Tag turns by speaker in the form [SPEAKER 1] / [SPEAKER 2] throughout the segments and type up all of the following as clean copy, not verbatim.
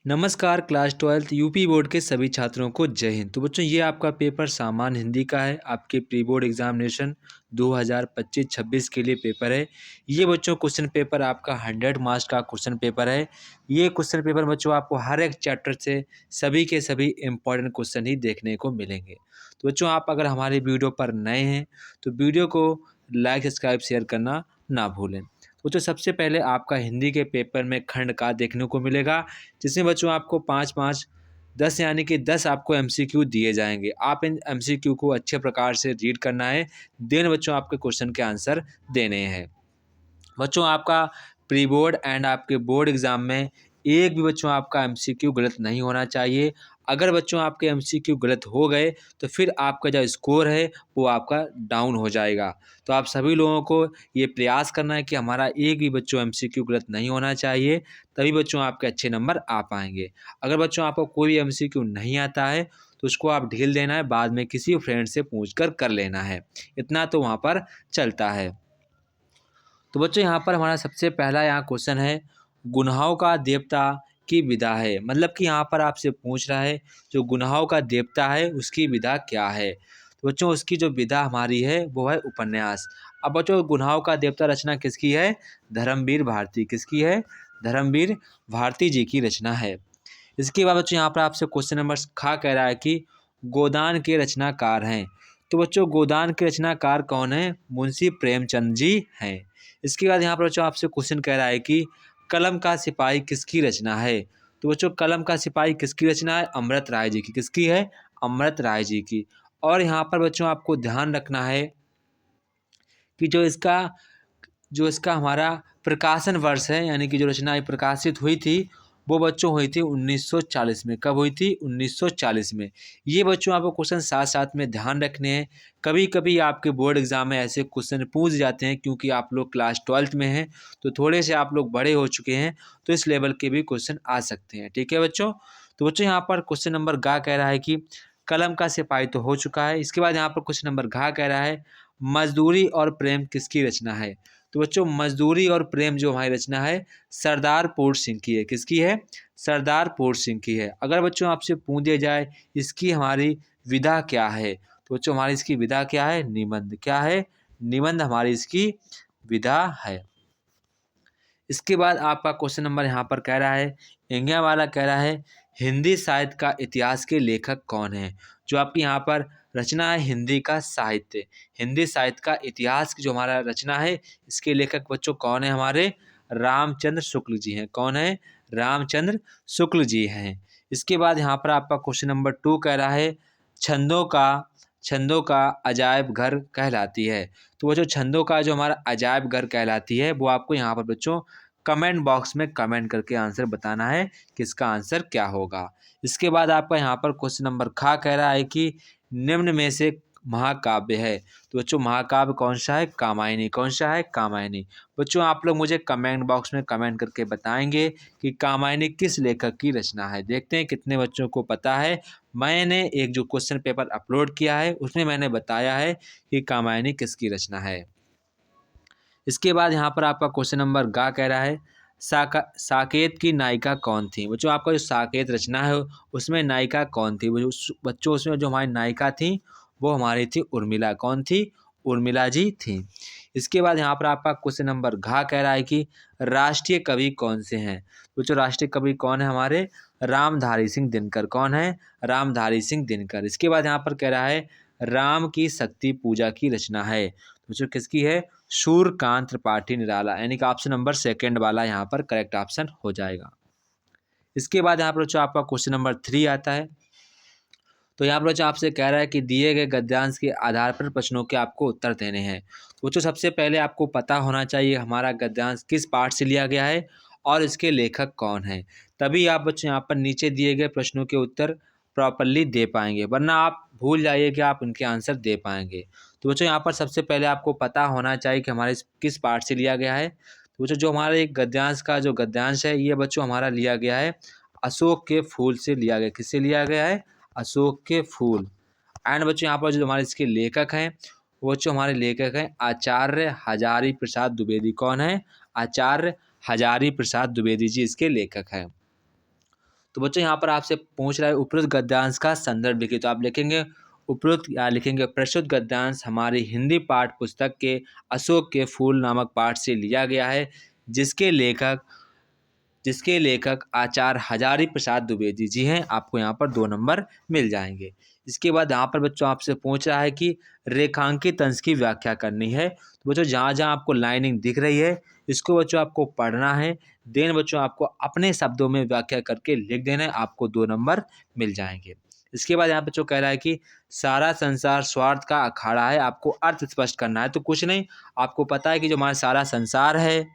[SPEAKER 1] नमस्कार class 12th UP board के सभी छात्रों को जय हिंद। तो बच्चों ये आपका पेपर सामान्य हिंदी का है। आपके प्री बोर्ड एग्जामिनेशन 2025-26 के लिए पेपर है। ये बच्चों क्वेश्चन पेपर आपका 100 मार्क्स का क्वेश्चन पेपर है। ये क्वेश्चन पेपर बच्चों आपको हर एक चैप्टर से सभी के सभी इम्पॉर्टेंट क्वेश्चन ही देखने को मिलेंगे। तो बच्चों आप अगर हमारी वीडियो पर नए हैं तो वीडियो को लाइक सब्सक्राइब शेयर करना ना भूलें। तो सबसे पहले आपका हिंदी के पेपर में खंड का देखने को मिलेगा, जिसमें बच्चों आपको 5-5 10 यानी कि 10 आपको एमसीक्यू दिए जाएंगे। आप इन एमसीक्यू को अच्छे प्रकार से रीड करना है, देन बच्चों आपके क्वेश्चन के आंसर देने हैं। बच्चों आपका प्री बोर्ड एंड आपके बोर्ड एग्ज़ाम में एक भी बच्चों आपका एमसीक्यू गलत नहीं होना चाहिए। अगर बच्चों आपके एमसीक्यू गलत हो गए तो फिर आपका जो स्कोर है वो आपका डाउन हो जाएगा। तो आप सभी लोगों को ये प्रयास करना है कि हमारा एक भी बच्चों एमसीक्यू गलत नहीं होना चाहिए, तभी बच्चों आपके अच्छे नंबर आ पाएंगे। अगर बच्चों आपको कोई भी एमसीक्यू नहीं आता है तो उसको आप ढील देना है, बाद में किसी फ्रेंड से पूछ कर लेना है। इतना तो वहाँ पर चलता है। तो बच्चों यहाँ पर हमारा सबसे पहला यहाँ क्वेश्चन है, गुनाहों का देवता की विधा है। मतलब कि यहाँ पर आपसे पूछ रहा है जो गुनाहों का देवता है उसकी विधा क्या है। तो बच्चों उसकी जो विधा हमारी है वो है उपन्यास। अब बच्चों गुनाहों का देवता रचना किसकी है? धर्मवीर भारती। किसकी है? धर्मवीर भारती जी की रचना है। इसके बाद बच्चों यहाँ पर आपसे क्वेश्चन नंबर खा कह रहा है कि गोदान के रचनाकार हैं। तो बच्चों गोदान के रचनाकार कौन है? मुंशी प्रेमचंद जी हैं। इसके बाद यहाँ पर बच्चों आपसे क्वेश्चन कह रहा है कि कलम का सिपाही किसकी रचना है। तो बच्चों कलम का सिपाही किसकी रचना है? अमृत राय जी की। किसकी है? अमृत राय जी की। और यहाँ पर बच्चों आपको ध्यान रखना है कि जो इसका हमारा प्रकाशन वर्ष है, यानी कि जो रचना प्रकाशित हुई थी वो बच्चों हुई थी 1940 में। कब हुई थी? 1940 में। ये बच्चों आपको क्वेश्चन साथ साथ में ध्यान रखने हैं। कभी कभी आपके बोर्ड एग्जाम में ऐसे क्वेश्चन पूछ जाते हैं, क्योंकि आप लोग क्लास 12th में हैं तो थोड़े से आप लोग बड़े हो चुके हैं, तो इस लेवल के भी क्वेश्चन आ सकते हैं। ठीक है बच्चों। तो बच्चों यहाँ पर क्वेश्चन नंबर गा कह रहा है कि कलम का सिपाही तो हो चुका है। इसके बाद यहाँ पर क्वेश्चन नंबर घा कह रहा है मजदूरी और प्रेम किसकी रचना है। तो बच्चों मजदूरी और प्रेम जो हमारी रचना है सरदार पूर्ण सिंह की है। किसकी है? सरदार पूर्ण सिंह की है। अगर बच्चों आपसे पूछ दिया जाए इसकी हमारी विधा क्या है, तो बच्चों हमारी इसकी विधा क्या है? निबंध। क्या है? निबंध हमारी इसकी विधा है। इसके बाद आपका क्वेश्चन नंबर यहाँ पर कह रहा है, एंगिया वाला कह रहा है हिंदी साहित्य का इतिहास के लेखक कौन है। जो आपकी यहाँ पर रचना है हिंदी का साहित्य, हिंदी साहित्य का इतिहास की जो हमारा रचना है इसके लेखक बच्चों कौन है? हमारे रामचंद्र शुक्ल जी हैं। कौन है? रामचंद्र शुक्ल जी हैं। इसके बाद यहाँ पर आपका क्वेश्चन नंबर 2 कह रहा है छंदों का अजायब घर कहलाती है। तो वो जो छंदों का जो हमारा अजायब घर कहलाती है वो आपको यहाँ पर बच्चों कमेंट बॉक्स में कमेंट करके आंसर बताना है कि इसका आंसर क्या होगा। इसके बाद आपका यहाँ पर क्वेश्चन नंबर खा कह रहा है कि निम्न में से महाकाव्य है। तो बच्चों महाकाव्य कौन सा है? कामायनी। कौन सा है? कामायनी। बच्चों आप लोग मुझे कमेंट बॉक्स में कमेंट करके बताएंगे कि कामायनी किस लेखक की रचना है। देखते हैं कितने बच्चों को पता है। मैंने एक जो क्वेश्चन पेपर अपलोड किया है उसमें मैंने बताया है कि कामायनी किसकी रचना है। इसके बाद यहाँ पर आपका क्वेश्चन नंबर गा कह रहा है साकेत की नायिका कौन थी। बच्चों आपका जो साकेत रचना है उसमें नायिका कौन थी? वो जो बच्चों उसमें जो हमारी नायिका थी वो हमारी थी उर्मिला। कौन थी? उर्मिला जी थी। इसके बाद यहाँ पर आपका क्वेश्चन नंबर घा कह रहा है कि राष्ट्रीय कवि कौन से हैं। बच्चों राष्ट्रीय कवि कौन है? हमारे रामधारी सिंह दिनकर। कौन है? रामधारी सिंह दिनकर। इसके बाद यहाँ पर कह रहा है राम की शक्ति पूजा की रचना है। बच्चों किसकी है? सूर्यकांत त्रिपाठी निराला, यानी कि ऑप्शन नंबर सेकंड वाला यहाँ पर करेक्ट ऑप्शन हो जाएगा। इसके बाद यहाँ पर बच्चों आपका क्वेश्चन नंबर 3 आता है। तो यहाँ पर बच्चों आपसे कह रहा है कि दिए गए गद्यांश के आधार पर प्रश्नों के आपको उत्तर देने हैं। तो बच्चों सबसे पहले आपको पता होना चाहिए हमारा गद्यांश किस पाठ से लिया गया है और इसके लेखक कौन है, तभी आप बच्चों यहाँ पर नीचे दिए गए प्रश्नों के उत्तर प्रॉपरली दे पाएंगे, वरना आप भूल जाइए कि आप उनके आंसर दे पाएंगे। तो बच्चों यहाँ पर सबसे पहले आपको पता होना चाहिए कि हमारे किस पाठ से लिया गया है। तो बच्चों जो हमारे एक गद्यांश का जो गद्यांश है ये बच्चों हमारा लिया गया है अशोक के फूल से लिया गया। किससे लिया गया है? अशोक के फूल। एंड बच्चों यहाँ पर जो हमारे इसके लेखक हैं वो जो हमारे लेखक हैं आचार्य हजारी प्रसाद द्विवेदी। कौन है? आचार्य हजारी प्रसाद द्विवेदी जी इसके लेखक हैं। तो बच्चों यहाँ पर आपसे पूछ रहा है उपरोक्त गद्यांश का संदर्भ लिखिए। तो आप लिखेंगे उपरोक्त या लिखेंगे प्रस्तुत गद्यांश हमारी हिंदी पाठ्य पुस्तक के अशोक के फूल नामक पाठ से लिया गया है, जिसके लेखक आचार्य हजारी प्रसाद द्विवेदी जी हैं। आपको यहाँ पर 2 नंबर मिल जाएंगे। इसके बाद यहाँ पर बच्चों आपसे पूछ रहा है कि रेखांकित अंश की व्याख्या करनी है। तो बच्चों जहाँ जहाँ आपको लाइनिंग दिख रही है इसको बच्चों आपको पढ़ना है, देन बच्चों आपको अपने शब्दों में व्याख्या करके लिख देना है, आपको 2 नंबर मिल जाएंगे। इसके बाद यहाँ बच्चों कह रहा है कि सारा संसार स्वार्थ का अखाड़ा है, आपको अर्थ स्पष्ट करना है। तो कुछ नहीं, आपको पता है कि जो हमारा सारा संसार है।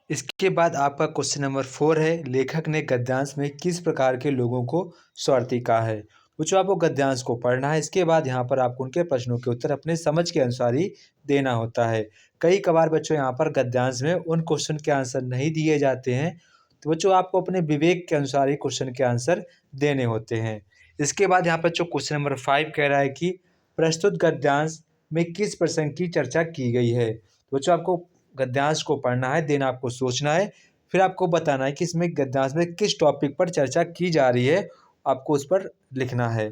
[SPEAKER 1] इसके बाद आपका क्वेश्चन नंबर 4 है, लेखक ने गद्यांश में किस प्रकार के लोगों को स्वार्थी कहा है। बच्चों आपको गद्यांश को पढ़ना है। इसके बाद यहाँ पर आपको उनके प्रश्नों के उत्तर अपने समझ के अनुसार ही देना होता है। कई कबार बच्चों यहाँ पर गद्यांश में उन क्वेश्चन के आंसर नहीं दिए जाते हैं, तो बच्चों आपको अपने विवेक के अनुसार ही क्वेश्चन के आंसर देने होते हैं। इसके बाद यहाँ पर बच्चों क्वेश्चन नंबर 5 कह रहा है कि प्रस्तुत गद्यांश में किस प्रसंग की चर्चा की गई है। तो बच्चों आपको गद्यांश को पढ़ना है, देन आपको सोचना है, फिर आपको बताना है कि इसमें गद्यांश में किस टॉपिक पर चर्चा की जा रही है, आपको उस पर लिखना है।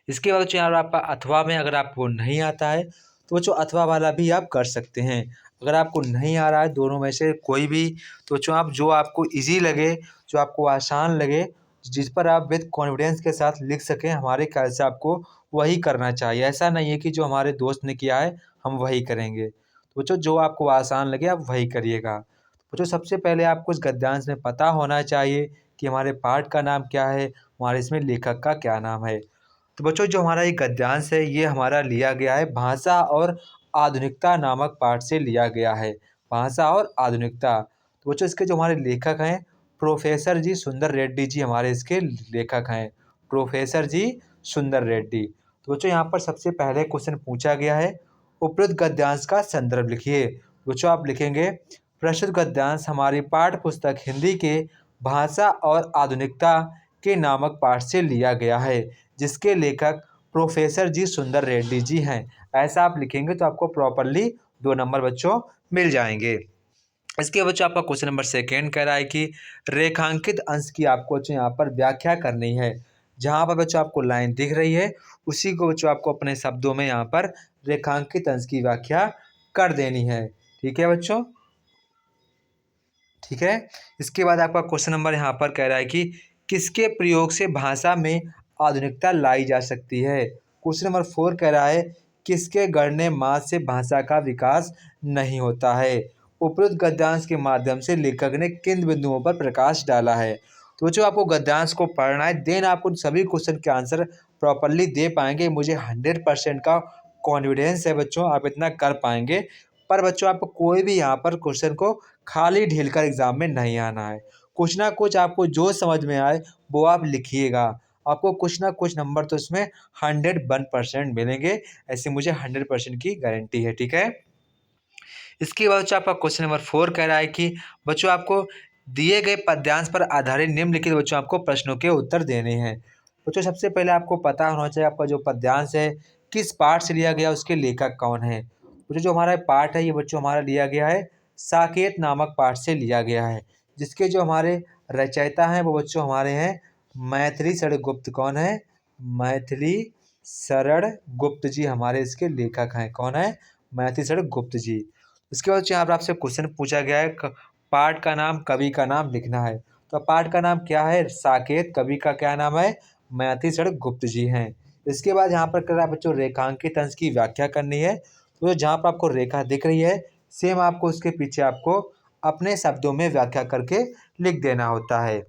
[SPEAKER 1] इसके बाद बच्चों यहाँ आपका अथवा में अगर आपको नहीं आता है तो बच्चों अथवा वाला भी आप कर सकते हैं। अगर आपको नहीं आ रहा है दोनों में से कोई भी, तो बच्चों आप जो आपको ईजी लगे, जो आपको आसान लगे, जिस पर आप विद कॉन्फिडेंस के साथ लिख सकें, हमारे ख्याल से आपको वही करना चाहिए। ऐसा नहीं है कि जो हमारे दोस्त ने किया है हम वही करेंगे। तो बच्चों जो आपको आसान लगे आप वही करिएगा। बच्चों सबसे पहले आपको इस गद्यांश में पता होना चाहिए कि हमारे पाठ का नाम क्या है, हमारे इसमें लेखक का क्या नाम है। तो बच्चों जो हमारा ये गद्यांश है ये हमारा लिया गया है भाषा और आधुनिकता नामक पाठ से लिया गया है। भाषा और आधुनिकता। तो बच्चों इसके जो हमारे लेखक हैं प्रोफेसर जी सुंदर रेड्डी जी हमारे इसके लेखक हैं। प्रोफेसर जी सुंदर रेड्डी। तो बच्चों यहाँ पर सबसे पहले क्वेश्चन पूछा गया है, उपरोक्त गद्यांश का संदर्भ लिखिए। बच्चों आप लिखेंगे प्रस्तुत गद्यांश हमारी पाठ्य पुस्तक हिंदी के भाषा और आधुनिकता के नामक पाठ से लिया गया है, जिसके लेखक प्रोफेसर जी सुंदर रेड्डी जी हैं। ऐसा आप लिखेंगे तो आपको प्रॉपरली 2 नंबर बच्चों मिल जाएंगे। इसके बच्चों आपका क्वेश्चन नंबर 2 कह रहा है कि रेखांकित अंश की आपको बच्चों यहाँ पर व्याख्या करनी है। जहाँ पर बच्चों आपको लाइन दिख रही है उसी को बच्चों आपको अपने शब्दों में यहाँ पर रेखांकित अंश की व्याख्या कर देनी है। ठीक है बच्चों, ठीक है। इसके बाद आपका क्वेश्चन नंबर यहाँ पर कह रहा है कि किसके प्रयोग से भाषा में आधुनिकता लाई जा सकती है। क्वेश्चन नंबर 4 कह रहा है किसके गढ़ने मात से भाषा का विकास नहीं होता है। उपरोक्त गद्यांश के माध्यम से लेखक ने किन बिंदुओं पर प्रकाश डाला है। तो बच्चों आपको गद्यांश को पढ़ना है, देन आप उन सभी क्वेश्चन के आंसर प्रॉपरली दे पाएंगे। मुझे 100% का कॉन्फिडेंस है बच्चों आप इतना कर पाएंगे। पर बच्चों आपको कोई भी यहाँ पर क्वेश्चन को खाली ढील कर एग्जाम में नहीं आना है। कुछ ना कुछ आपको जो समझ में आए वो आप लिखिएगा। आपको कुछ ना कुछ नंबर तो इसमें 101% मिलेंगे, ऐसे मुझे 100% की गारंटी है। ठीक है। इसके बाद बच्चों आपका क्वेश्चन नंबर 4 कह रहा है कि बच्चों आपको दिए गए पद्यांश पर आधारित निम्नलिखित बच्चों आपको प्रश्नों के उत्तर देने हैं। बच्चों सबसे पहले आपको पता होना चाहिए आपका जो पद्यांश है किस पाठ से लिया गया, उसके लेखक कौन है। बच्चों जो हमारा पाठ है ये बच्चों हमारा लिया गया है साकेत नामक पाठ से लिया गया है, जिसके जो हमारे रचयिता हैं वो बच्चों हमारे हैं मैथिली शरण गुप्त। कौन है? मैथिली शरण गुप्त जी हमारे इसके लेखक हैं। कौन है? मैथिली शरण गुप्त जी। इसके बाद यहाँ पर आपसे क्वेश्चन पूछा गया है पाठ का नाम कवि का नाम लिखना है। तो पाठ का नाम क्या है? साकेत। कवि का क्या नाम है? मैथिली शरण गुप्त जी हैं। इसके बाद यहाँ पर कर रहा है बच्चों रेखांकित अंश की व्याख्या करनी है। तो जहाँ पर आपको रेखा दिख रही है सेम आपको उसके पीछे आपको अपने शब्दों में व्याख्या करके लिख देना होता है।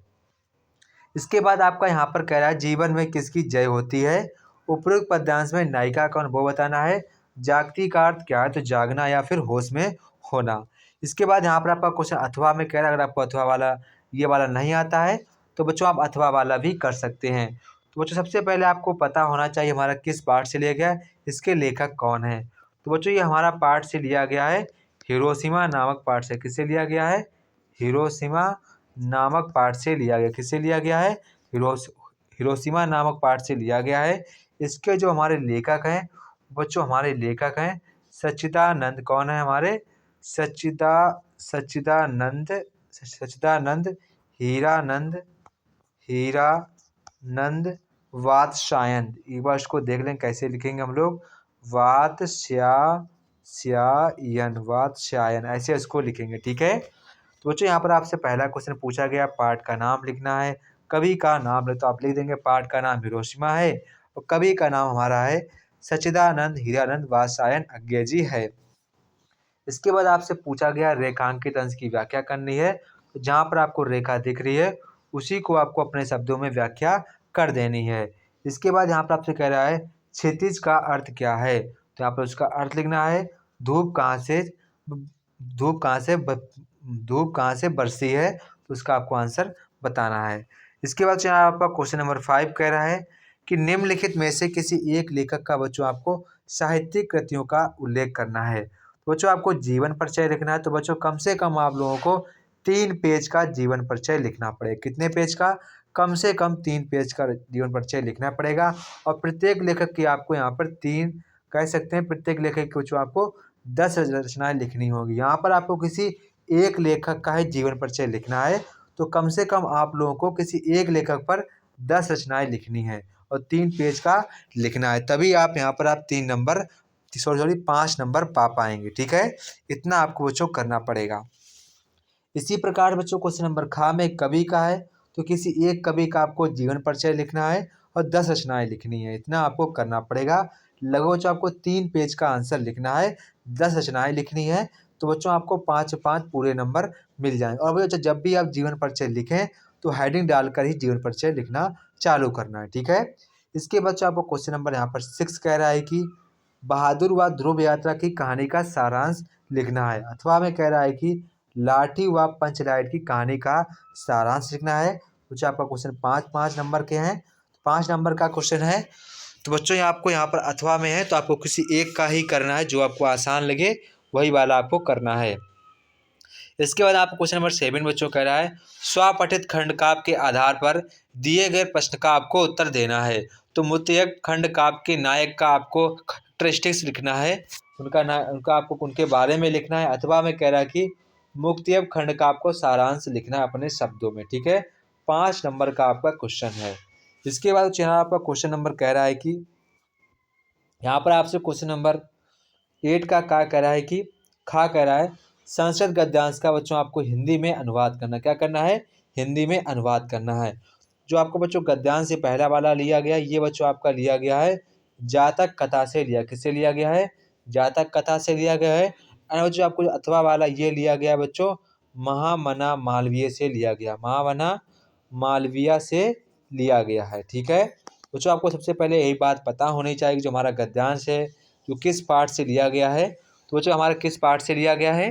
[SPEAKER 1] इसके बाद आपका यहाँ पर कह रहा है जीवन में किसकी जय होती है। उपरोक्त पद्यांश में नायिका कौन वो बताना है। जागती का अर्थ क्या है? तो जागना या फिर होश में होना। इसके बाद यहाँ पर आपका क्वेश्चन अथवा में कह रहा है, अगर आपको अथवा वाला ये वाला नहीं आता है तो बच्चों आप अथवा वाला भी कर सकते हैं। तो बच्चों सबसे पहले आपको पता होना चाहिए हमारा किस पाठ से लिया गया है, इसके लेखक कौन है। तो बच्चों ये हमारा पाठ से लिया गया है हिरोशिमा नामक पाठ से। किससे लिया गया है? हिरोशिमा नामक पाठ से लिया गया। किससे लिया गया है? हिरोशिमा नामक पाठ से लिया गया है। इसके जो हमारे लेखक हैं बच्चों हमारे लेखक हैं सच्चिदानंद। कौन है हमारे? सच्चिदानंद हीरानंद हीरा नंद वात्स्यायन। एक बार इसको देख लें कैसे लिखेंगे हम लोग, वात्स्यायन ऐसे इसको लिखेंगे। ठीक है, तो बच्चों यहाँ पर आपसे पहला क्वेश्चन पूछा गया, पाठ का नाम लिखना है। कवि का नाम है तो आप लिख देंगे पाठ का नाम हिरोशिमा है और कवि का नाम हमारा है सच्चिदानंद हीरानंद वात्स्यायन अज्ञे जी है। इसके बाद आपसे पूछा गया रेखांकित अंश की व्याख्या करनी है। तो जहाँ पर आपको रेखा दिख रही है उसी को आपको अपने शब्दों में व्याख्या कर देनी है। इसके बाद यहाँ पर आपसे कह रहा है क्षितिज का अर्थ क्या है, तो यहाँ पर उसका अर्थ लिखना है धूप कहाँ से धूप कहाँ से बरसी है, तो उसका आपको आंसर बताना है। इसके बाद यहाँ आपका क्वेश्चन नंबर 5 कह रहा है कि निम्नलिखित में से किसी एक लेखक का बच्चों आपको साहित्यिक कृतियों का उल्लेख करना है। तो बच्चों आपको जीवन परिचय लिखना है, तो बच्चों कम से कम आप लोगों को 3 पेज का जीवन परिचय लिखना पड़ेगा। कितने पेज का? कम से कम 3 पेज का जीवन परिचय लिखना पड़ेगा। और प्रत्येक लेखक की आपको यहाँ पर 3 कह सकते हैं, प्रत्येक लेखक की बच्चों आपको 10 रचनाएं लिखनी होगी। यहाँ पर आपको किसी एक लेखक का ही जीवन परिचय लिखना है, तो कम से कम आप लोगों को किसी एक लेखक पर 10 रचनाएं लिखनी है और 3 पेज का लिखना है, तभी आप यहाँ पर आप 3 नंबर 5 नंबर पा पाएंगे। ठीक है, इतना आपको बच्चों करना पड़ेगा। इसी प्रकार बच्चों क्वेश्चन नंबर खा में कवि का है, तो किसी एक कवि का आपको जीवन परिचय लिखना है और 10 रचनाएं लिखनी है, इतना आपको करना पड़ेगा। लगभग बच्चों आपको 3 पेज का आंसर लिखना है, 10 रचनाएं लिखनी है, तो बच्चों आपको 5 पूरे नंबर मिल जाएंगे। और बच्चों जब भी आप जीवन परिचय लिखें तो हेडिंग डालकर ही जीवन परिचय लिखना चालू करना है। ठीक है, इसके बाद आपको क्वेश्चन नंबर यहाँ पर 6 कह रहा है कि बहादुर व ध्रुव यात्रा की कहानी का सारांश लिखना है, अथवा में कह रहा है कि लाठी व पंचलाइट की कहानी का सारांश लिखना है। तो आपका क्वेश्चन 5 नंबर के हैं, 5 नंबर का क्वेश्चन है। तो बच्चों ये आपको यहाँ पर अथवा में है तो आपको किसी एक का ही करना है, जो आपको आसान लगे वही वाला आपको करना है। इसके बाद आपको क्वेश्चन नंबर 7 बच्चों कह रहा है स्वपठित खंड काव्य के आधार पर दिए गए प्रश्न का आपको उत्तर देना है। तो मुक्तक खंड काव्य के नायक का आपको कैरेक्टरिस्टिक्स लिखना है, उनका आपको उनके बारे में लिखना है। अथवा में कह रहा है कि मुक्तक खंड का आपको सारांश लिखना है अपने शब्दों में। ठीक है, 5 नंबर का आपका क्वेश्चन है। इसके बाद यहाँ आपका क्वेश्चन नंबर कह रहा है कि यहाँ पर आपसे क्वेश्चन नंबर 8 का कह रहा है कि खा कह रहा है संस्कृत गद्यांश का बच्चों आपको हिंदी में अनुवाद करना। क्या करना है? हिंदी में अनुवाद करना है। जो आपको बच्चों गद्यांश से पहला वाला लिया गया है, ये बच्चों आपका लिया गया है जातक कथा से लिया। किससे लिया गया है? जातक कथा से लिया गया है। और जो आपको अथवा वाला ये लिया गया बच्चों महामना मालवीय से लिया गया, महामना मालवीय से लिया गया है। ठीक है, बच्चों आपको सबसे पहले यही बात पता होनी चाहिए कि जो हमारा गद्यांश है जो किस पाठ से लिया गया है। तो बच्चों हमारा किस पाठ से लिया गया है?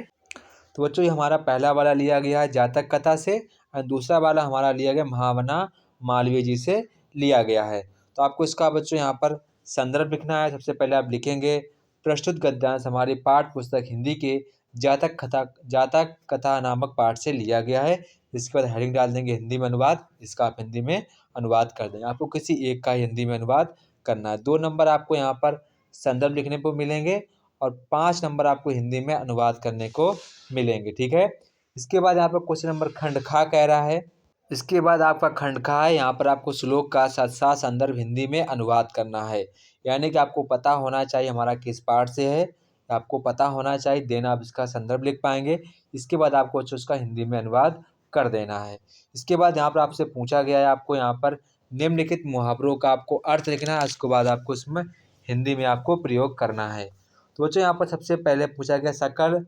[SPEAKER 1] तो बच्चों ये हमारा पहला वाला लिया गया है जातक कथा से और दूसरा वाला हमारा लिया गया महामना मालवीय जी से लिया गया है। तो आपको इसका बच्चों यहाँ पर संदर्भ लिखना है। सबसे पहले आप लिखेंगे प्रस्तुत गद्यांश हमारी पाठ्य पुस्तक हिंदी के जातक कथा नामक पाठ से लिया गया है। इसके बाद हेडिंग डाल देंगे हिंदी में अनुवाद, इसका आप हिंदी में अनुवाद कर देंगे। आपको किसी एक का हिंदी में अनुवाद करना है। 2 नंबर आपको यहाँ पर संदर्भ लिखने को मिलेंगे और 5 नंबर आपको हिंदी में अनुवाद करने को मिलेंगे। ठीक है, इसके बाद यहाँ पर क्वेश्चन नंबर खंड खा कह रहा है। इसके बाद आपका खंड खा है, यहाँ पर आपको श्लोक का साथ संदर्भ हिंदी में अनुवाद करना है। यानी कि आपको पता होना चाहिए हमारा किस पाठ से है, आपको पता होना चाहिए देन आप इसका संदर्भ लिख पाएंगे। इसके बाद आपको उसका हिंदी में अनुवाद कर देना है। इसके बाद यहाँ पर आपसे पूछा गया है आपको यहाँ पर निम्नलिखित मुहावरों का आपको अर्थ लिखना है, उसके बाद आपको इसमें हिंदी में आपको प्रयोग करना है। तो बच्चों यहाँ पर सबसे पहले पूछा गया सकल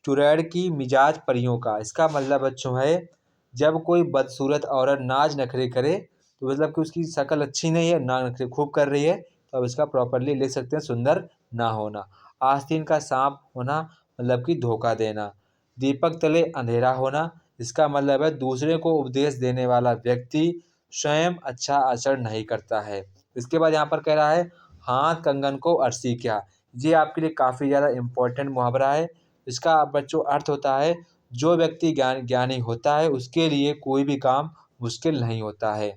[SPEAKER 1] चुड़ैल की मिजाज परियों का। इसका मतलब बच्चों है जब कोई बदसूरत औरत नाज नखरे करे तो मतलब कि उसकी शक्ल अच्छी नहीं है, नाज नखरे खूब कर रही है, तो अब इसका प्रॉपरली लिख सकते हैं सुंदर ना होना। आस्तीन का सांप होना मतलब कि धोखा देना। दीपक तले अंधेरा होना, इसका मतलब है दूसरे को उपदेश देने वाला व्यक्ति स्वयं अच्छा आचरण नहीं करता है। इसके बाद यहाँ पर कह रहा है हाथ कंगन को अरसी क्या। ये आपके लिए काफ़ी ज़्यादा इम्पोर्टेंट मुहावरा है। इसका बच्चों अर्थ होता है जो व्यक्ति ज्ञानी होता है उसके लिए कोई भी काम मुश्किल नहीं होता है।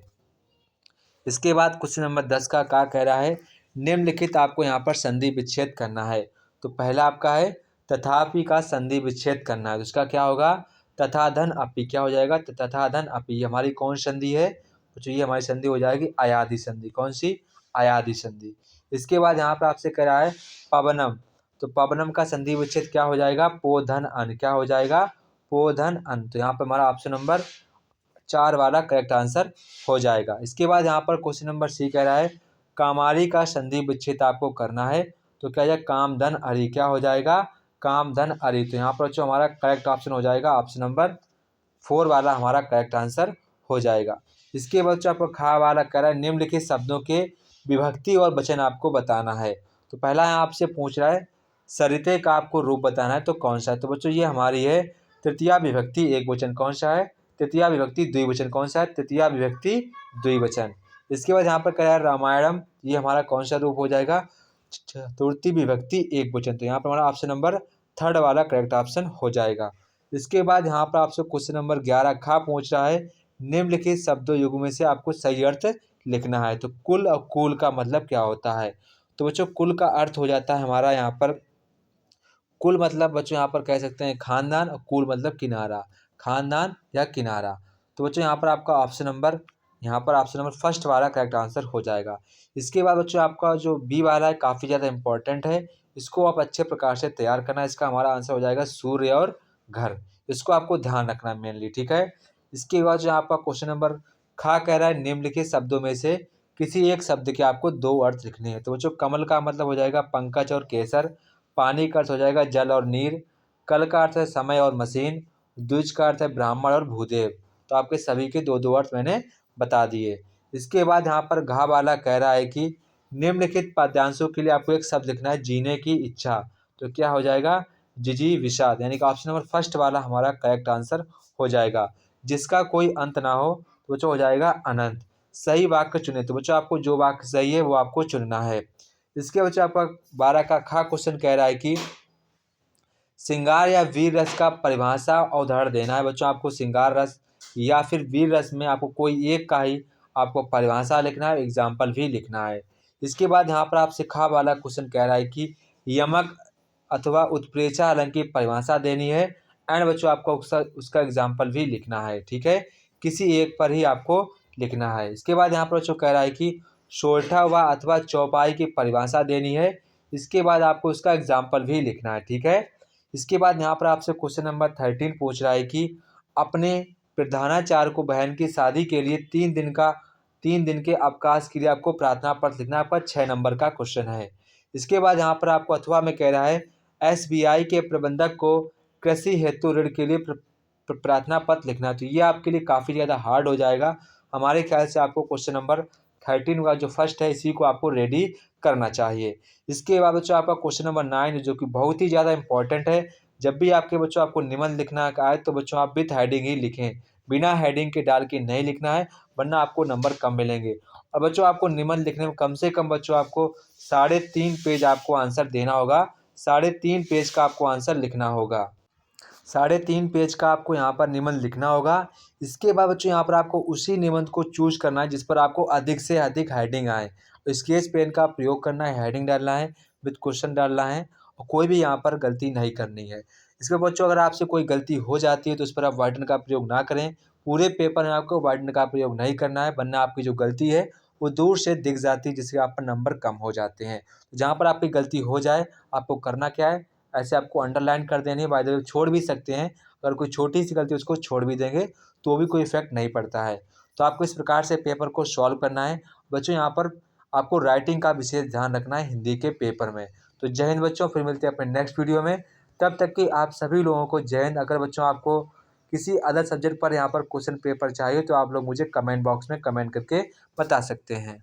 [SPEAKER 1] इसके बाद क्वेश्चन नंबर 10 का कह रहा है निम्नलिखित आपको यहाँ पर संधि विच्छेद करना है। तो पहला आपका है तथापि का संधि विच्छेद करना है। तो इसका क्या होगा? तथा धन अपि क्या हो जाएगा? तथा धन अपि हमारी कौन संधि है? तो ये हमारी संधि हो जाएगी अयाधि संधि। कौन सी? अयाधि संधि। इसके बाद यहाँ पर आपसे कह रहा है पवनम, तो पवनम का संधि विच्छेद क्या हो जाएगा? पो धन अन। क्या हो जाएगा? पो धन अन। तो यहाँ पर हमारा ऑप्शन नंबर 4 वाला करेक्ट आंसर हो जाएगा। इसके बाद यहाँ पर क्वेश्चन नंबर सी कह रहा है कामारी का संधि विच्छेद आपको करना है, तो क्या जाए? काम धन अरि। क्या हो जाएगा? काम धन अरि। तो यहाँ पर जो हमारा करेक्ट ऑप्शन हो जाएगा ऑप्शन नंबर 4 वाला हमारा करेक्ट आंसर हो जाएगा। इसके बाद जो आपको खा वाला कह रहा है निम्नलिखित शब्दों के विभक्ति और वचन आपको बताना है। तो पहला यहाँ आपसे पूछ रहा है सरिते का आपको रूप बताना है, तो कौन सा है? तो बच्चों ये हमारी है तृतीया विभक्ति एक वचन। कौन सा है? तृतीया विभक्ति द्विवचन। कौन सा है? तृतीया विभक्ति द्विवचन। इसके बाद यहाँ पर कह रहा है रामायणम, ये हमारा कौन सा रूप हो जाएगा? चतुर्थी विभक्ति एक वचन। तो यहाँ पर हमारा ऑप्शन नंबर 3 वाला करेक्ट ऑप्शन हो जाएगा। इसके बाद यहाँ पर आपसे क्वेश्चन नंबर 11 खा पूछ रहा है निम्नलिखित शब्दों युग में से आपको सही अर्थ लिखना है। तो कुल और कुल का मतलब क्या होता है? तो बच्चों कुल का अर्थ हो जाता है हमारा यहाँ पर, कुल मतलब बच्चों यहाँ पर कह सकते हैं खानदान, और कुल मतलब किनारा, खानदान या किनारा। तो बच्चों यहाँ पर आपका ऑप्शन नंबर फर्स्ट वाला करेक्ट आंसर हो जाएगा। इसके बाद बच्चों आपका जो बी वाला है काफ़ी ज़्यादा इंपॉर्टेंट है, इसको आप अच्छे प्रकार से तैयार करना। इसका हमारा आंसर हो जाएगा सूर्य और घर। इसको आपको ध्यान रखना है मेनली, ठीक है। इसके बाद जो आपका क्वेश्चन नंबर खा कह रहा है निम्नलिखित शब्दों में से किसी एक शब्द के आपको 2 अर्थ लिखने हैं। तो बच्चों कमल का मतलब हो जाएगा पंकज और केसर, पानी का अर्थ हो जाएगा जल और नीर, कल का अर्थ है समय और मशीन, द्विज का अर्थ है ब्राह्मण और भूदेव। तो आपके सभी के 2-2 अर्थ मैंने बता दिए। इसके बाद यहाँ पर घा वाला कह रहा है कि निम्नलिखित पद्यांशों के लिए आपको एक शब्द लिखना है जीने की इच्छा। तो क्या हो जाएगा? जिजी विषाद, यानी कि ऑप्शन नंबर फर्स्ट वाला हमारा करेक्ट आंसर हो जाएगा। जिसका कोई अंत ना हो तो बच्चों हो जाएगा अनंत। सही वाक्य चुने, तो बच्चों आपको जो वाक्य सही है वो आपको चुनना है। इसके बच्चों आपका 12 का खा क्वेश्चन कह रहा है कि श्रृंगार या वीर रस का परिभाषा और उदाहरण देना है। बच्चों आपको श्रृंगार रस या फिर वीर रस में आपको कोई एक का ही आपको परिभाषा लिखना है, एग्जाम्पल भी लिखना है। इसके बाद यहाँ पर आपसे खा वाला क्वेश्चन कह रहा है कि यमक अथवा उत्प्रेक्षा अलंग की परिभाषा देनी है, एंड बच्चों आपको उसका एग्जाम्पल भी लिखना है, ठीक है। किसी एक पर ही आपको लिखना है। इसके बाद यहाँ पर बच्चों कह रहा है कि सोरठा व अथवा चौपाई की परिभाषा देनी है। इसके बाद आपको उसका एग्जाम्पल भी लिखना है, ठीक है। इसके बाद यहाँ पर आपसे क्वेश्चन नंबर 13 पूछ रहा है कि अपने प्रधानाचार्य को बहन की शादी के लिए 3 दिन के अवकाश के लिए आपको प्रार्थना पत्र लिखना है। आपका 6 नंबर का क्वेश्चन है। इसके बाद यहाँ पर आपको अथवा में कह रहा है SBI के प्रबंधक को कृषि हेतु ऋण के लिए प्रार्थना पत्र लिखना है। तो ये आपके लिए काफ़ी ज़्यादा हार्ड हो जाएगा। हमारे ख्याल से आपको क्वेश्चन नंबर 13 का जो फर्स्ट है इसी को आपको रेडी करना चाहिए। इसके बाद बच्चों आपका क्वेश्चन नंबर 9 जो कि बहुत ही ज़्यादा इंपॉर्टेंट है। जब भी आपके बच्चों आपको निबंध लिखना आए तो बच्चों आप विथ हेडिंग ही लिखें, बिना हेडिंग के डाल के नहीं लिखना है, वरना आपको नंबर कम मिलेंगे। और बच्चों आपको निबंध लिखने में कम से कम बच्चों आपको 3.5 पेज आपको आंसर देना होगा, 3.5 पेज का आपको आंसर लिखना होगा, 3.5 पेज का आपको यहाँ पर निबंध लिखना होगा। इसके बाद बच्चों यहाँ पर आपको उसी निबंध को चूज करना है जिस पर आपको अधिक से अधिक हेडिंग आए। स्केच पेन का प्रयोग करना है, हेडिंग डालना है, विद क्वेश्चन डालना है, और कोई भी यहाँ पर गलती नहीं करनी है। इसमें बच्चों अगर आपसे कोई गलती हो जाती है तो इस पर आप वाइटनर का प्रयोग ना करें। पूरे पेपर में आपको वाइटनर का प्रयोग नहीं करना है, वरना आपकी जो गलती है वो दूर से दिख जाती है, जिससे आप पर नंबर कम हो जाते हैं। जहाँ पर आपकी गलती हो जाए आपको करना क्या है, ऐसे आपको अंडरलाइन कर देनी है। बाय द वे छोड़ भी सकते हैं, अगर कोई छोटी सी गलती उसको छोड़ भी देंगे तो भी कोई इफेक्ट नहीं पड़ता है। तो आपको इस प्रकार से पेपर को सॉल्व करना है। बच्चों यहाँ पर आपको राइटिंग का विशेष ध्यान रखना है हिंदी के पेपर में। तो जय हिंद बच्चों, फिर मिलते हैं अपने नेक्स्ट वीडियो में। तब तक कि आप सभी लोगों को जय हिंद। अगर बच्चों आपको किसी अदर सब्जेक्ट पर यहाँ पर क्वेश्चन पेपर चाहिए तो आप लोग मुझे कमेंट बॉक्स में कमेंट करके बता सकते हैं।